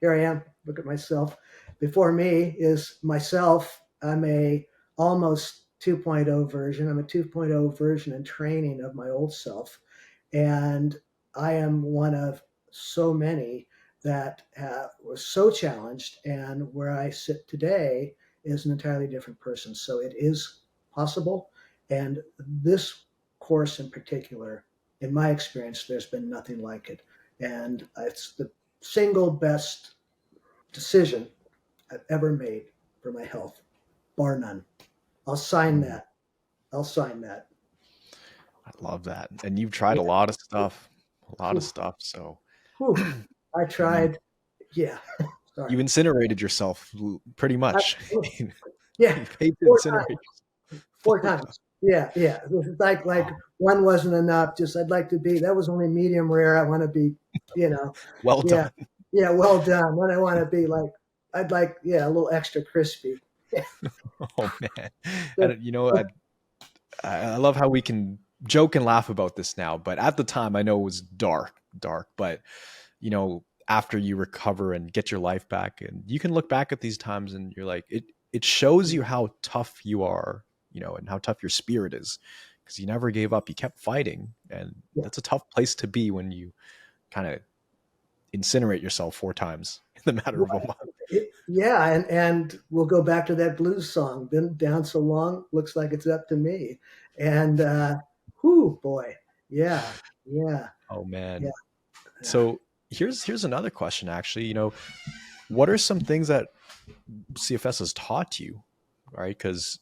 here I am. Look at myself. Before me is myself I'm a almost 2.0 version. I'm a 2.0 version and training of my old self. And I am one of so many that was so challenged. And where I sit today is an entirely different person. So it is possible. And this course in particular, in my experience, there's been nothing like it. And it's the single best decision I've ever made for my health, bar none. I'll sign Mm, that. I'll sign that. I love that. And you've tried Yeah. a lot of stuff, a lot of Whew, stuff. So whew. I you tried. Yeah. Sorry. you incinerated yourself pretty I, much. yeah. You paid to Four incinerate times. yourself Four 4 times. times. Yeah. Yeah. This is like Wow. one wasn't enough. Just I'd like to be. That was only medium rare. I want to be. You know. Well Yeah. done. Yeah. Well done. Then I want to be like. I'd like. Yeah. A little extra crispy. Oh man. The, And I love how we can joke and laugh about this now, but at the time I know it was dark, but after you recover and get your life back and you can look back at these times and you're like it shows you how tough you are, and how tough your spirit is because you never gave up. You kept fighting, and yeah. that's a tough place to be when you kind of incinerate yourself 4 times in the matter of a month. Yeah, and we'll go back to that blues song. Been down so long, looks like it's up to me. And whoo, boy, yeah, yeah, Oh yeah, man. yeah. So here's another question actually. What are some things that CFS has taught you, right? Because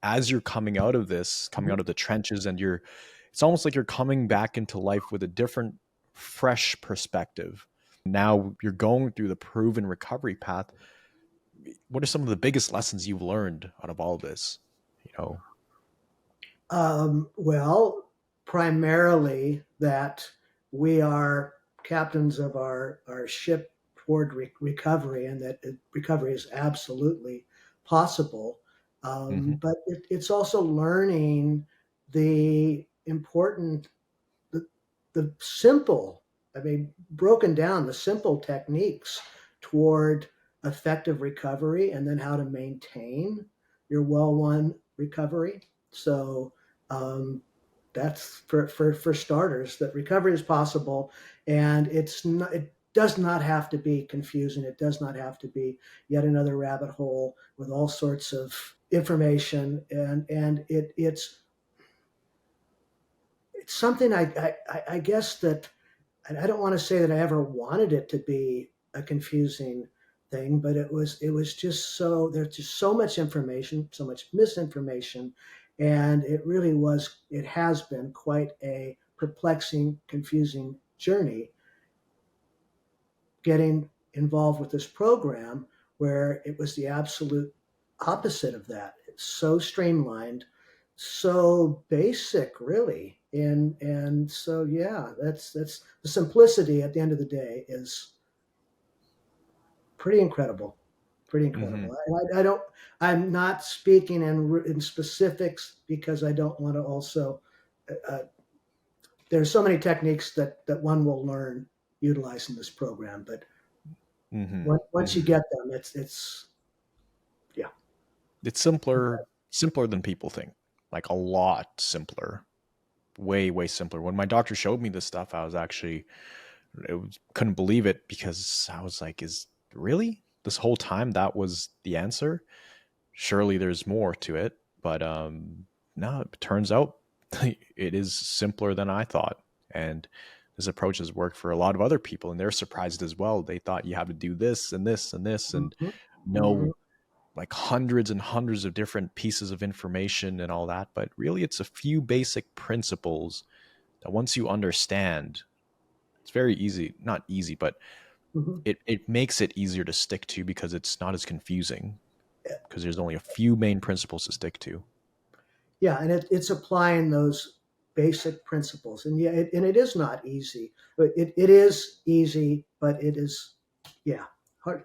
as you're coming out of this, coming Mhm. out of the trenches, and it's almost like you're coming back into life with a different, fresh perspective. Now you're going through the proven recovery path. What are some of the biggest lessons you've learned out of all this? You know, Well, primarily that we are captains of our ship toward recovery, and that recovery is absolutely possible. hmm But it's also learning the important the, the simple, I mean, broken down, the simple techniques toward effective recovery and then how to maintain your well won recovery. So, that's for starters, that recovery is possible, and it does not have to be confusing. It does not have to be yet another rabbit hole with all sorts of information, and it's something I guess that I don't want to say that I ever wanted it to be a confusing thing, but it was just so there's just so much information, so much misinformation, and it has been quite a perplexing, confusing journey getting involved with this program where it was the absolute opposite of that. It's so streamlined, so basic, really, and so yeah, that's the simplicity. At the end of the day, is pretty incredible, pretty hmm incredible. I don't. I'm not speaking in specifics because I don't want to also. Uh, there's so many techniques that one will learn utilizing this program, but hmm once you hmm get them, it's yeah. It's simpler than people think. Like a lot simpler, way simpler. When my doctor showed me this stuff, I was actually couldn't believe it because I was like, "Is really this whole time that was the answer? Surely there's more to it." But no, it turns out it is simpler than I thought, and this approach has worked for a lot of other people, and they're surprised as well. They thought you have to do this and this and this, and Mm-hmm. Mm-hmm. know like hundreds and hundreds of different pieces of information and all that. But really, it's a few basic principles that once you understand, it's very easy, not easy, but Mm-hmm. it makes it easier to stick to because it's not as confusing because there's only a few main principles to stick to. Yeah, and it's applying those basic principles, and yeah, and it is not easy. But it is easy, but it is, yeah, hard.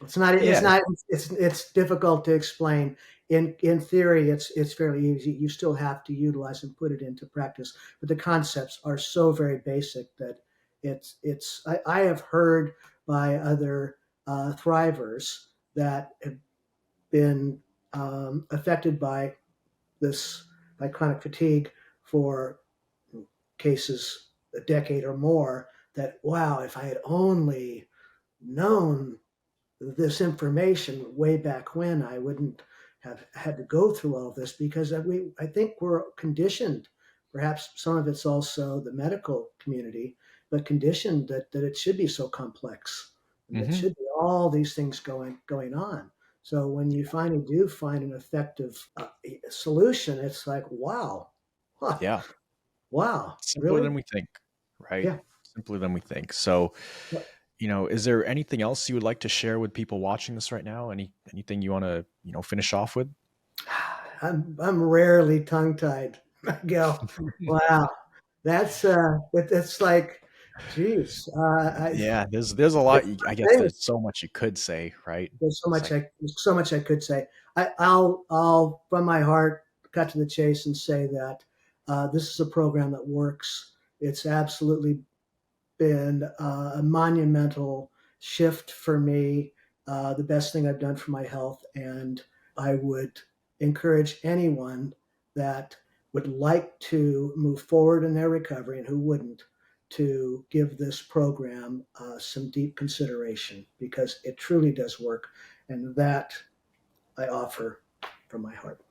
It's not. It's Yeah. not. It's difficult to explain. In theory, it's fairly easy. You still have to utilize and put it into practice, but the concepts are so very basic that it's. I have heard by other thrivers that have been affected by this, by chronic fatigue for cases a decade or more, that, wow, if I had only known this information way back when, I wouldn't have had to go through all of this, because I think we're conditioned. Perhaps some of it's also the medical community, but conditioned that it should be so complex, and that Hmm. should be all these things going on. So when you finally do find an effective solution, it's like, wow, huh, Yeah. wow, Simpler really? than we think, right? Yeah. Simpler than we think. So, is there anything else you would like to share with people watching this right now? Anything you want to, finish off with? I'm rarely tongue tied. Go, wow, that's like, geez, Yeah, there's a lot. it's I guess famous. there's so much you could say, right? It's like, There's so much I could say. I'll from my heart cut to the chase and say that this is a program that works. It's absolutely been a monumental shift for me, the best thing I've done for my health. And I would encourage anyone that would like to move forward in their recovery, and who wouldn't, to give this program some deep consideration, because it truly does work. And that I offer from my heart.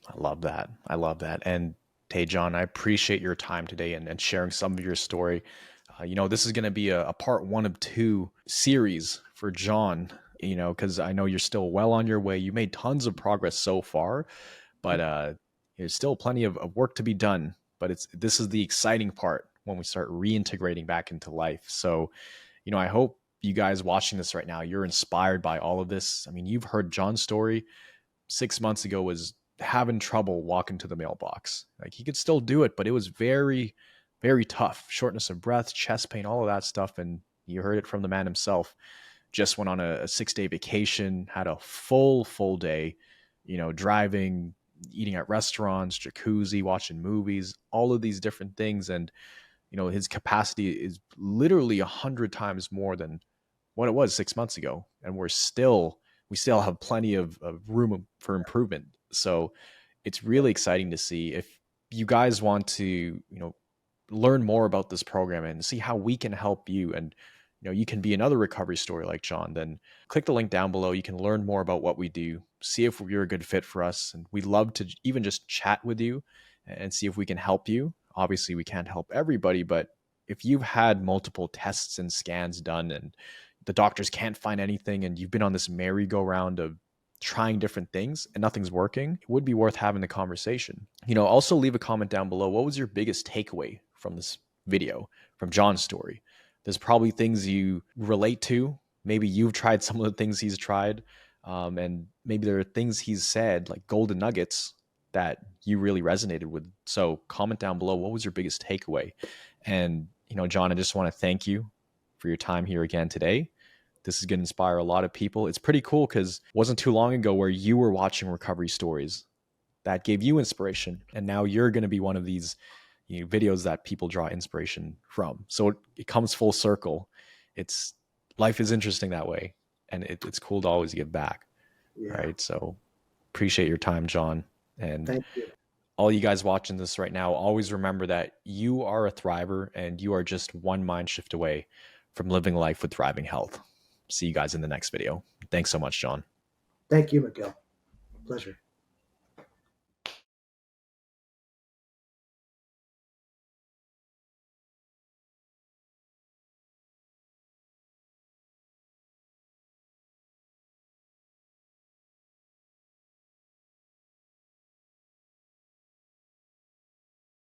I love that. I love that. And hey, John, I appreciate your time today and sharing some of your story. This is going to be a part one of two series for John, because I know you're still well on your way. You made tons of progress so far, but there's still plenty of work to be done. But this is the exciting part when we start reintegrating back into life. So, I hope you guys watching this right now, you're inspired by all of this. I mean, you've heard John's story. 6 months ago was having trouble walking to the mailbox. Like, he could still do it, but it was very, very tough. Shortness of breath, chest pain, all of that stuff. And you heard it from the man himself. Just went on a 6-day vacation, had a full day, driving, eating at restaurants, jacuzzi, watching movies, all of these different things. And, his capacity is literally 100 times more than what it was 6 months ago. And we still have plenty of room for improvement. So it's really exciting to see. If you guys want to, learn more about this program and see how we can help you, and you can be another recovery story like John, then click the link down below. You can learn more about what we do, see if you're a good fit for us. And we'd love to even just chat with you and see if we can help you. Obviously, we can't help everybody, but if you've had multiple tests and scans done and the doctors can't find anything, and you've been on this merry-go-round of trying different things and nothing's working, it would be worth having the conversation. Also leave a comment down below. What was your biggest takeaway from this video, from John's story? There's probably things you relate to. Maybe you've tried some of the things he's tried. And maybe there are things he's said, like golden nuggets, that you really resonated with. So comment down below, what was your biggest takeaway? And, John, I just want to thank you for your time here again today. This is going to inspire a lot of people. It's pretty cool because it wasn't too long ago where you were watching recovery stories that gave you inspiration. And now you're going to be one of these videos that people draw inspiration from. So it comes full circle. Life is interesting that way. And it's cool to always give back. Yeah. Right. So appreciate your time, John. And Thank you. all you guys watching this right now, always remember that you are a thriver and you are just one mind shift away from living life with thriving health. See you guys in the next video. Thanks so much, John. Thank you, Miguel. Pleasure.